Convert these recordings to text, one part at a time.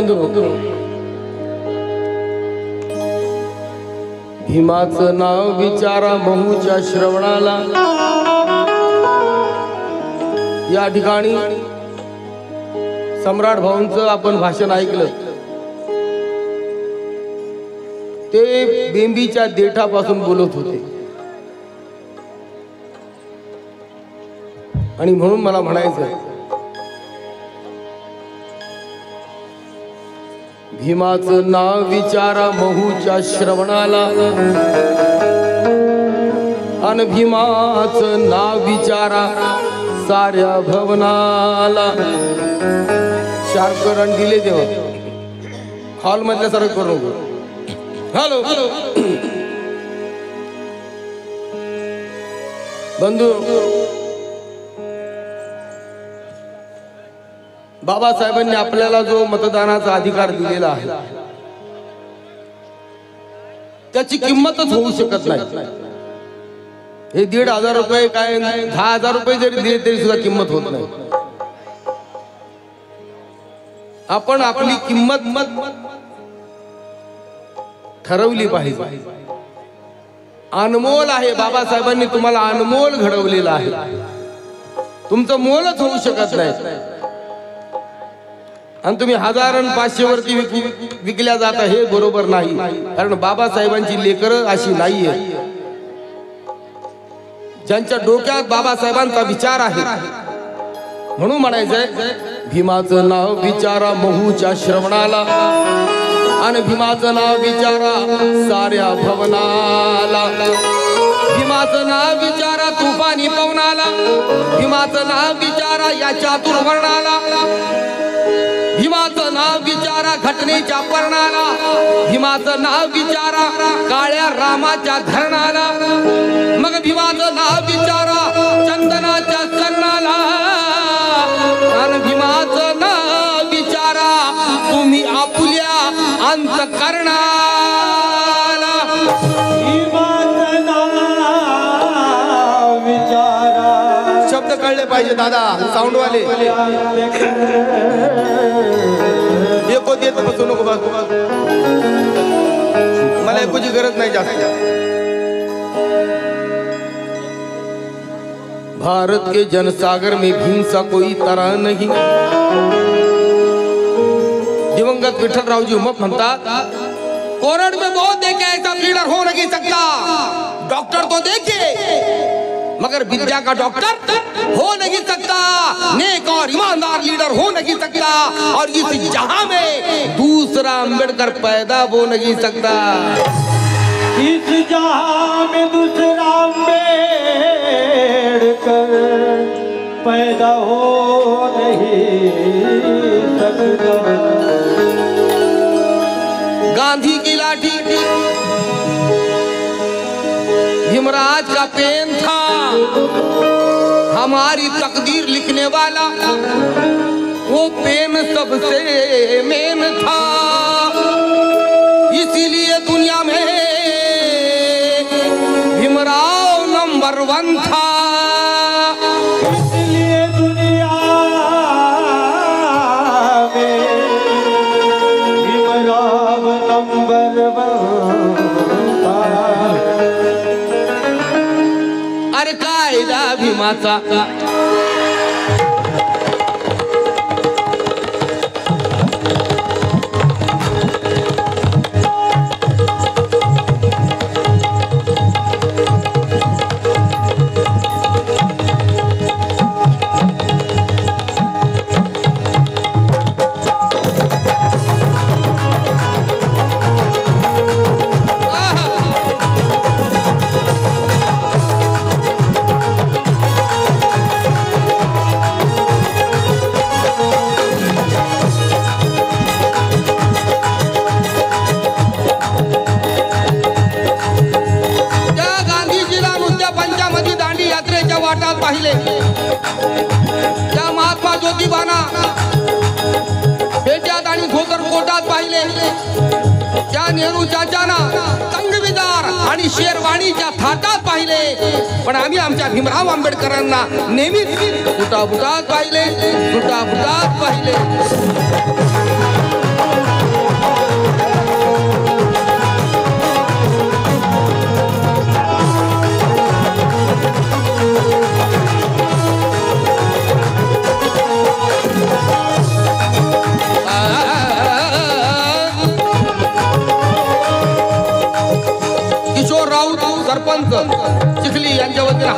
बंधू भीमाचं नाव विचारा महूच्या श्रवणाला। या ठिकाणी सम्राट भाऊंचं आपण भाषण ऐकलं। ते बेंबीच्या देठापासून बोलत होते आणि म्हणून मला म्हणायचं भीमाचं नाव विचारा महूच्या श्रवणाला अन भीमाचं नाव विचारा साऱ्या भवनाला। शार्प रन दिले देवा हॉल मधल्या सारखं करू नको। हॅलो बंधू बाबासाहेबांनी आपल्याला जो मतदानाचा अधिकार दिलेला आहे त्याची किंमतच होऊ शकत नाही। हे 1,500 रुपये काय 10,000 रुपये जरी दिले तरी सुद्धा किंमत होत नाही। आपण आपली किंमत ठरवली पाहिजे। अनमोल आहे, बाबासाहेबांनी तुम्हाला अनमोल घडवलेलं आहे, तुमचं मोलच होऊ शकत नाही। आणि तुम्ही 1000 आणि 500 वरती विकल्या जाता हे बरोबर नाही, कारण बाबासाहेबांची लेकरं अशी नाहीये ज्यांच्या डोक्यात बाबासाहेबांचा विचार आहे। म्हणून म्हणायचंय भीमाचं नाव विचारा महूच्या श्रवणाला आणि भीमाचं नाव विचारा साऱ्या भवनाला। भीमाचं नाव विचारा तुफानी पवनाला, भीमाचं नाव विचारा या चातुर्वर्णाला, भीमाचं नाव विचारा घटनेच्या पर्णाला, भीमाचं नाव विचारा काळ्या रामाच्या धरणाला, मग भीमाचं नाव विचारा चंदनाच्या चरणाला, आणि भीमाचं नाव विचारा तुम्ही आपुल्या अंतःकरणाला। भीमाचं नाव विचारा। शब्द कळले पाहिजे दादा, साऊंड वाले एको देत बसू नको बघ, मला एकोची गरज नाही जास्त। भारत के जनसागर में भीम सा कोई तरा नहीं। दिवंगत विठ्ठलरावजी उमप म्हणतात कोरड में बहुत देखे ऐसा लीडर हो नहीं सकता। डॉक्टर तो देखे मगर विद्या का डॉक्टर हो नहीं सकता, नेक और ईमानदार लीडर हो नहीं सकता, और इस जहां में दूसरा अंबेडकर पैदा हो नहीं सकता। इस जहां में दूसरा अंबेडकर पैदा हो नहीं सकता। गांधी की लाठी भीमराज का पेन था, हमारी तकदीर लिखने वाला वो पेन सबसे मेन था। इसीलिए दुनिया में भीमराव नंबर 1 था। इसलिए दुनिया में भीमराव नंबर 1 था। अरे कायदा भीमाचा पाहिले, त्या महात्मा ज्योतिबाना पेट्यात आणि धोतर कोटात पाहिले, त्या नेहरू चाचाना तंगविदार आणि शेरवाणीच्या थाटात पाहिले, पण आम्ही आमच्या भीमराव आंबेडकरांना नेहमीच सुटाबुटात पाहिले, सुटाबुटात पाहिले।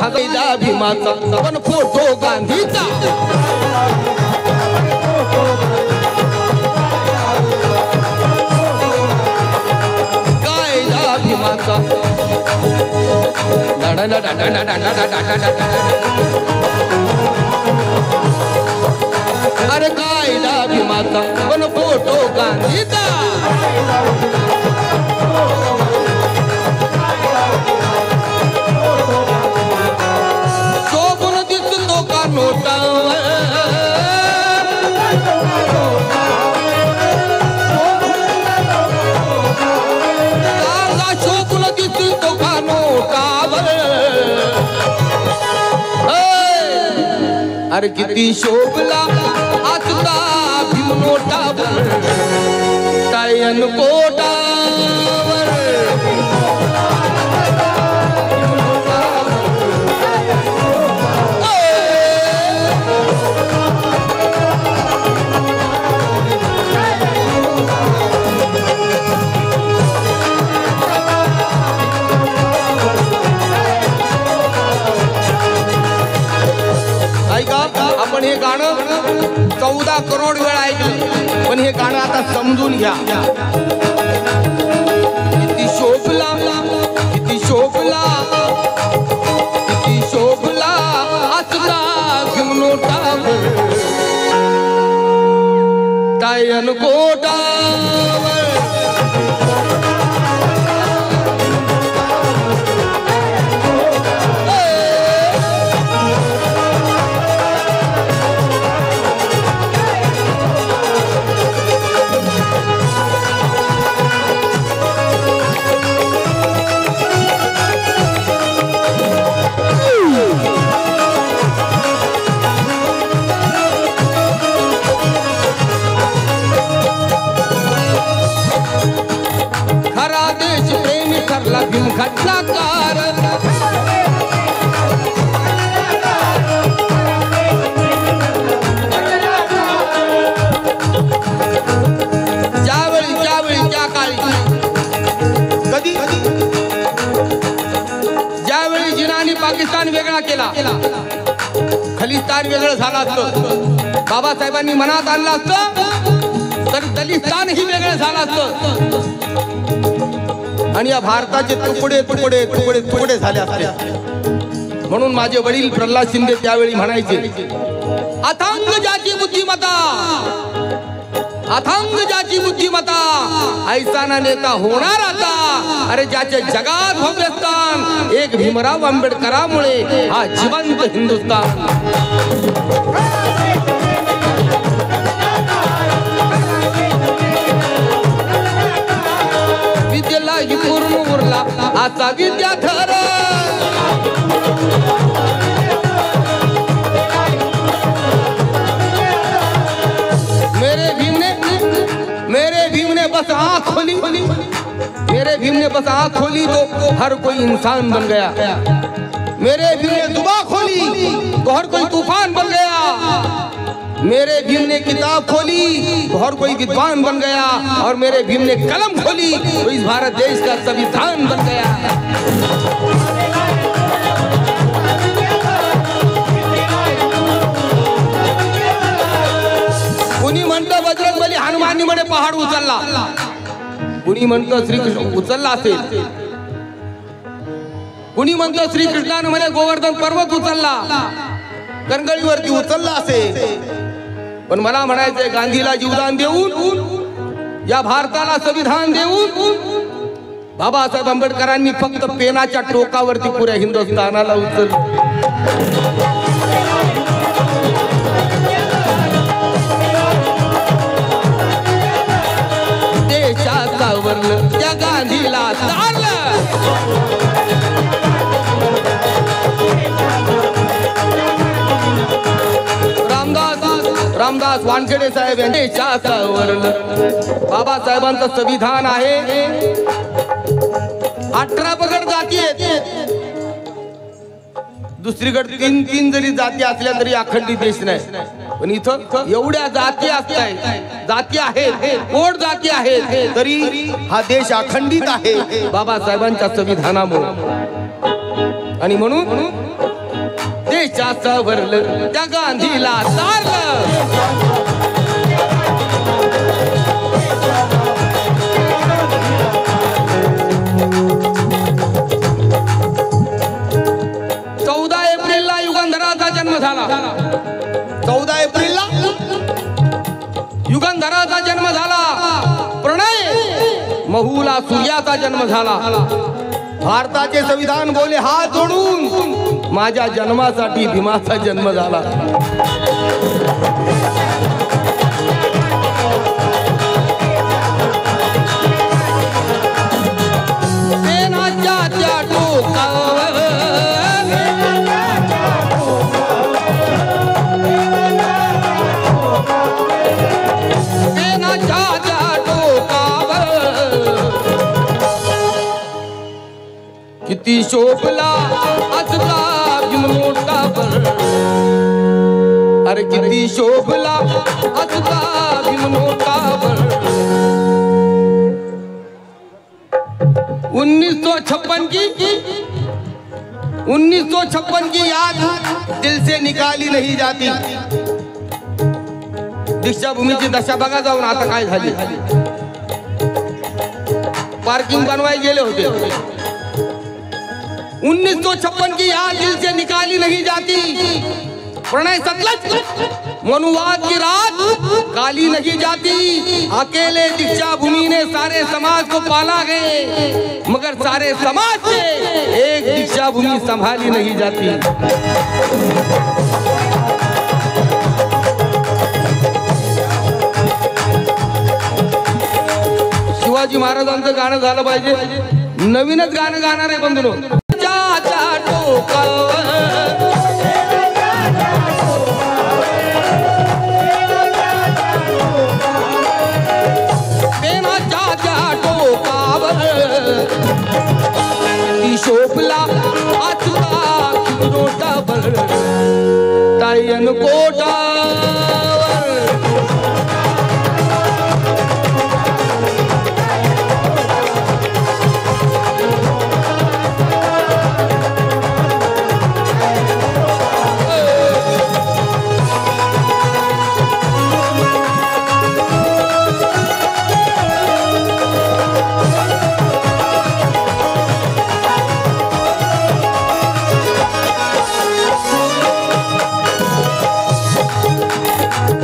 भागायला भीमाचा पण फोटो गांधीचा गायला भीमाचा अरे गायला भीमाचा पण फोटो गांधीचा शोभून दिसतो का नोटावर शोभून दिसतो का नोटावर अरे किती शोभला आजचा भीम नोटावर टायन कोटावर आपण हे गाणं 14 करोड वेळा ऐकलं पण हे गाणं आता समजून घ्या किती शोभला किती शोभला किती शोभला आजचा भीम नोटावर टायन कोटावर भीम खटलाकार ज्यावेळी त्या काळी कधी ज्यावेळी जिनांनी पाकिस्तान वेगळा केला खलिस्तान वेगळं झालं असतं बाबासाहेबांनी मनात आणलं असतं तर दलिस्तानही वेगळं झालं असतं आणि या भारताचे तुकडे तुकडे तुकडे तुकडे झाले असते म्हणून माझे वडील प्रल्हाद शिंदे त्यावेळी म्हणायचे अथांग जाची बुद्धिमत्ता अथांग जाची बुद्धिमत्ता ऐसा ना नेता होणार आता अरे ज्याचे जगात भव्य स्थान एक भीमराव आंबेडकरांमुळे हा जिवंत हिंदुस्थान पूर्ण उरला आता विद्याधर मेरे भीम ने बस आँख खोली मेरे भीम ने बस आँख खोली तो हर कोई इंसान बन गया मेरे भीम ने दुआ खोली तो हर कोई तूफान बन गया मेरे भीम ने किताब खोली तो हर कोई विद्वान बन गया और मेरे भीम ने कलम खोली तो इस भारत देश का संविधान बन गया कुणी म्हणतं बजरंगबली हनुमानी म्हणे पहाड उचलला कुणी म्हणतं श्रीकृष्ण उचलला असेल कुणी म्हणतं श्रीकृष्णाने म्हणे गोवर्धन पर्वत उचलला करंगळीवरती उचलला असेल पण मला म्हणायचंय गांधीला जीवदान देऊन या भारताला संविधान देऊन बाबासाहेब आंबेडकरांनी फक्त पेनाच्या टोकावरती पुऱ्या हिंदुस्थानाला उचललं देशाचा वर्ण त्या गांधीला चाललं रामदास वानखेडे साहेब यांच्या वर्ण बाबासाहेबांचं संविधान आहे 18 पगड जाती आहेत दुसरीकडे 3 जरी जाती असल्या तरी अखंडित देश नाही पण इथं एवढ्या जाती असतात जाती आहेत कोड जाती आहेत तरी हा देश अखंडित आहे बाबासाहेबांच्या संविधानामुळे आणि म्हणून देशाचं भरलं त्या गांधीला तारलं. युगंधराचा जन्म झाला. प्रणय महूला सूर्याचा जन्म झाला. भारताचे संविधान बोले हात जोडून माझ्या जन्मासाठी भीमाचा जन्म झाला. सेनाच्या टोकावर किती शोभला असला भीमनोटावर. अरे किती शोभला असला भीमनोटावर. 1956 की याद दिल से निकाली नहीं जाती. दीक्षाभूमीची दशा बघा जाऊन आता काय झाली. पार्किंग बनवायला गेले होते. 1956 की याद दिल से निकाली नहीं जाती. प्रणय सतलज मनुवाद की रात काली नहीं जाती. अकेले दीक्षा भूमि ने सारे समाज को पाला है, मगर सारे समाज से एक दीक्षा भूमि संभाली नहीं जाती. शिवाजी महाराजांचं गाणं झालं पाहिजे. नवीनच गाणं गाणार आहे बंधूनो. शोभला आचला नोटावर तायन कोटावर.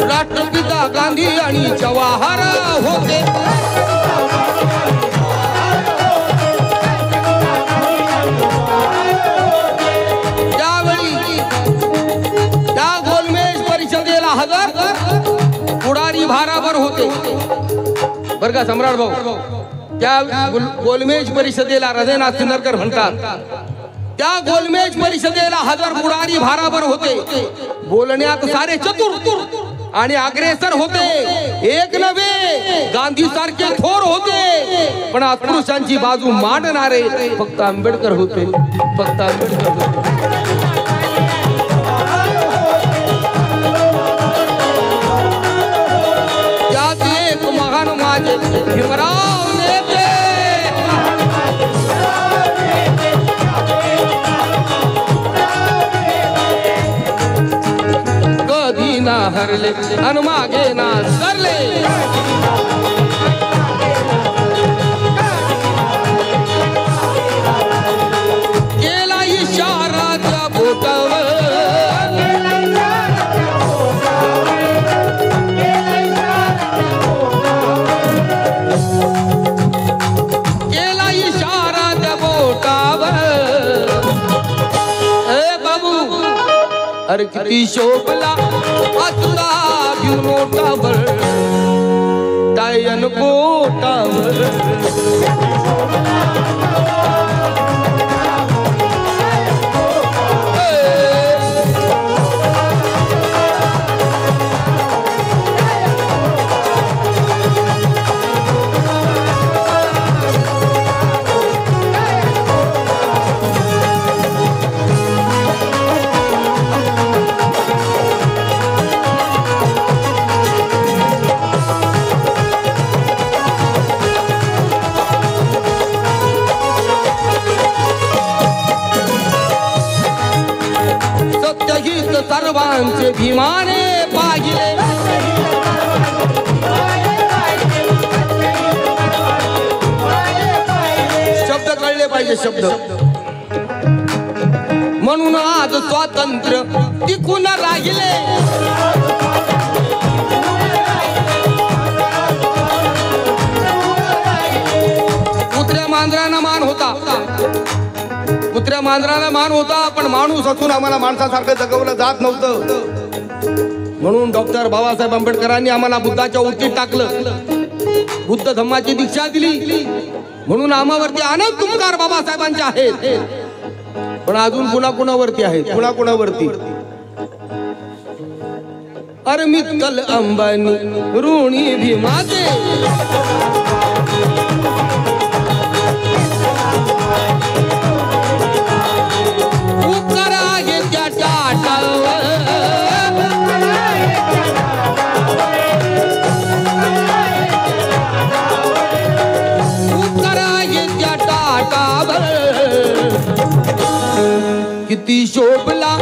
राष्ट्रपिता गांधी आणि जवाहर होते. त्यावेळी त्या गोलमेज परिषदेला हजर पुढारी भाराभर होते बरं का सम्राट भाऊ. त्या गोलमेज परिषदेला हृदयनाथ सिन्नरकर म्हणतात. त्या गोलमेज परिषदेला हजर पुढारी भाराभर होते. बोलण्यात सारे चतुर आणि अग्रेसर होते. एक नव्हे गांधी सारखे थोर होते, पण अस्पृश्यांची बाजू मांडणारे फक्त आंबेडकर होते. फक्त आंबेडकर होते. त्यात एक महान माझे भीमराव नेते. कधी ना हरले अन मागे ना सरले. केला इशारा त्या बोटावर. केला इशारा त्या बोटावर. ए बाबू अरे किती शोभला असला भीमनोटावर तायन कोटावर. सर्वांचे भीमाने पाहिले. शब्द कळले पाहिजे, शब्द. म्हणून आज स्वातंत्र्य टिकून राहिले. कुत्र्या मांजरांना मान होता, कुत्र्या मांजरांना मान होता, पण माणूस असून आम्हाला माणसासारखं जगवलं जात नव्हतं. म्हणून डॉक्टर बाबासाहेब आंबेडकरांनी आम्हाला बुद्धाच्या उलटीत टाकलं, बुद्ध धम्माची दीक्षा दिली. म्हणून आम्हावरती अनेक उपकार बाबासाहेबांचे आहेत, पण अजून कुणाकुणावरती आहेत, कुणाकुणावरती. अरे मित्तल अंबानी ऋणी भीमाचे, उपकार आहे त्या टाटावर, उपकार आहे त्या टाटावर. किती शोभला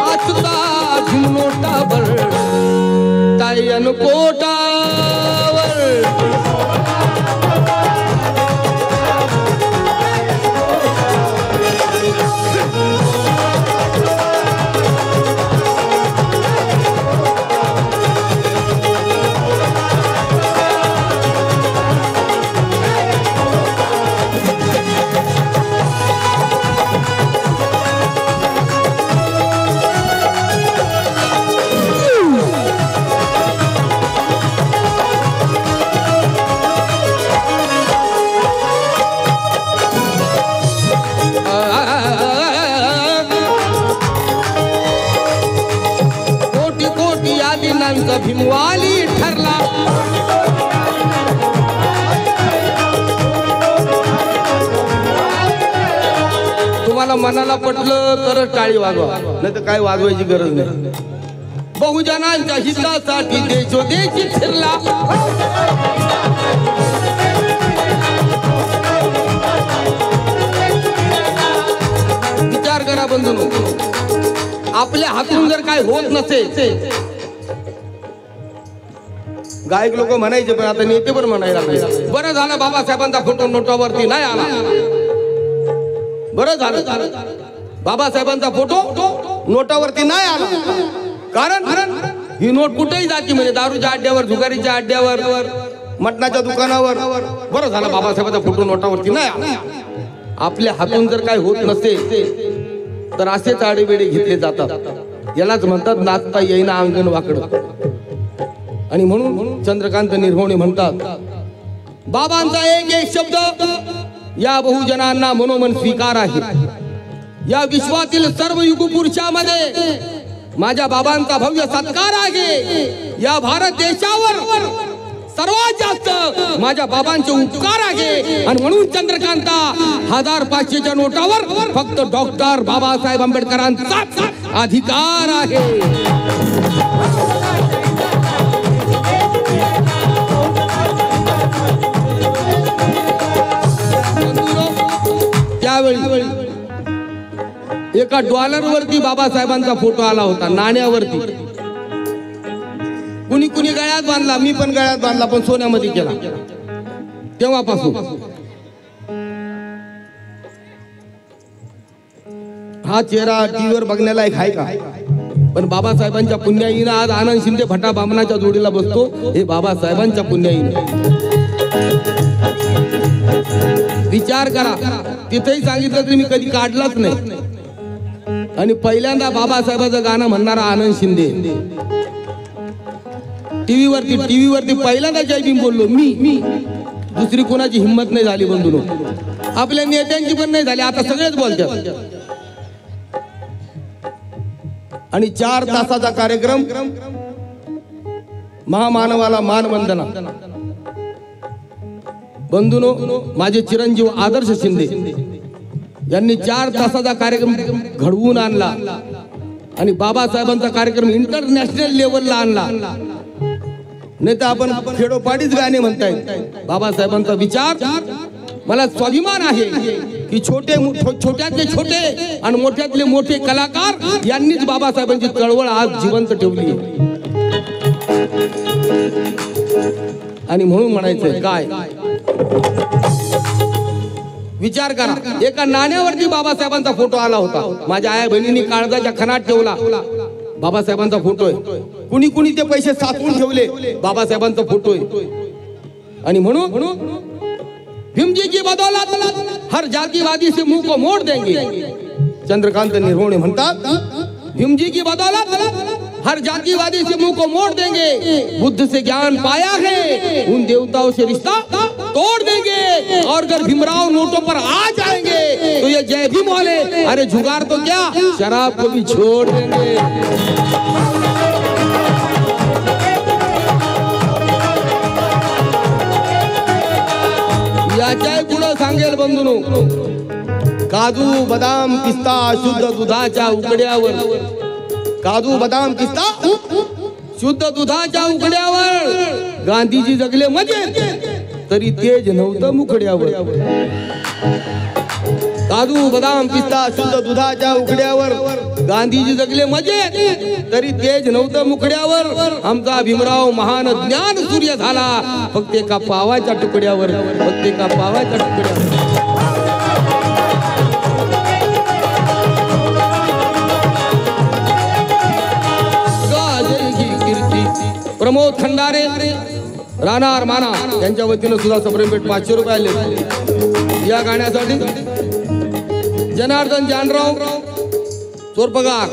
आजचा झुमनोटावर, तायन पोटावर. भीमवाली ठरला. तुम्हाला मनाला पटलं तर टाळी वाजवा, नाही तर काय वाजवायची गरज नाही. बहुजनांच्या हितासाठी देशोदेशी फिरला. विचार करा बंधूंनो, आपल्या हातून जर काय होत नसेल, गायक लोक म्हणायचे पण आता नेते पण म्हणायला लागले. बरं झालं बाबासाहेबांचा फोटो नोटावरती नाही आला, बरं झालं बाबासाहेबांचा फोटो नोटावरती नाही आला. कारण ही नोट कुठेही जाती, म्हणजे दारूच्या अड्ड्यावर, जुगारीच्या अड्ड्यावर, मटणाच्या दुकानावर. बरं झालं बाबासाहेबांचा फोटो नोटावरती नाही आला. आपल्या हातून जर काय होत नसते तर असेच आडेवेडे घेतले जातात. यालाच म्हणतात नाचता येईना अंगण वाकडं. आणि म्हणून चंद्रकांत निर्भवणे म्हणतात, बाबांचा एक एक शब्द या बहुजनांना मनोमन स्वीकार आहे. या विश्वातील सर्व युगपुरुषामध्ये माझ्या बाबांचा भव्य सत्कार आहे. या भारत देशावर सर्वात जास्त माझ्या बाबांचे उपकार आहे. आणि म्हणून चंद्रकांता 1500च्या नोटावर फक्त डॉक्टर बाबासाहेब आंबेडकरांचाच अधिकार आहे. त्यावेळी एका डॉलरवरती बाबासाहेबांचा फोटो आला होता, नाण्यावरती. कुणी कुणी गळ्यात बांधला, मी पण गळ्यात बांधला, पण सोन्यामध्ये केला. तेव्हापासून हा चेहरा टीव्हीवर बघण्याला एक आहे का? पण बाबासाहेबांच्या पुण्याईनं आज आनंद शिंदे फटा बामणाच्या जोडीला बसतो, हे बाबासाहेबांच्या पुण्याईनं. विचार करा, तिथेही सांगितलं तरी मी कधी काढलाच नाही. आणि पहिल्यांदा बाबासाहेबांचं गाणं म्हणणारा आनंद शिंदे. टीव्हीवरती पहिल्यांदा जय भीम बोललो मी. दुसरी कोणाची हिंमत नाही झाली बंधूनो, आपल्या नेत्यांची पण नाही झाली. आता सगळेच बोलतात. आणि 4 तासाचा कार्यक्रम, महामानवाला मानवंदना. बंधूनो, माझे चिरंजीव आदर्श शिंदे यांनी 4 तासाचा कार्यक्रम घडवून आणला आणि बाबासाहेबांचा कार्यक्रम इंटरनॅशनल लेवलला आणला. नाही तर आपण खेडोपाडीच गाणे म्हणतायत. बाबासाहेबांचा विचार मला स्वाभिमान आहे. की छोट्यातले छोटे आणि मोठ्यातले मोठे कलाकार यांनीच बाबासाहेबांची चळवळ आज जिवंत ठेवली आणि म्हणून म्हणायचंय काय विचार करा एका नाण्यावरती बाबासाहेबांचा फोटो आला होता माझ्या आया बहिणींनी काळजाच्या खणात ठेवला बाबासाहेबांचा फोटो आहे कुणी कुणी ते पैसे साठवून ठेवले बाबासाहेबांचा फोटो आहे आणि म्हणून भीम जी की बदौलत हर जातिवादी से मुंह को मोड़ देंगे चंद्रकांत निर्मोही म्हणतात भीम जी की बदौलत हर जातिवादी से मुंह को मोड़ देंगे बुद्ध से ज्ञान पाया है उन देवताओं से रिश्ता तोड़ देंगे और अगर भीमराव नोटों पर आ जाएंगे तो ये जय भीम वाले अरे जुगाड़ तो क्या शराब को भी छोड़ देंगे याच्या पुढे सांगेल बंधूनो काजू बदाम पिस्ता शुद्ध दुधाच्या उकड्यावर काजू बदाम पिस्ता शुद्ध दुधाच्या उकड्यावर गांधीजी जगले मजेत तरी तेज नव्हतं मुखड्यावर काजू बदाम पिस्ता शुद्ध दुधाच्या उकड्यावर गांधीजी जगले मजेत तरी तेज नव्हतं मुखड्यावर आमचा भीमराव महान ज्ञान सूर्य झाला फक्त एका पावाच्या तुकड्यावर फक्त एका पावाच्या तुकड्यावर प्रमोद खंडारे राहणार माना यांच्या वतीनं सुद्धा सप्रेमपेठ 500 रुपये आले या गाण्यासाठी जनार्दन जानराव चोरपगार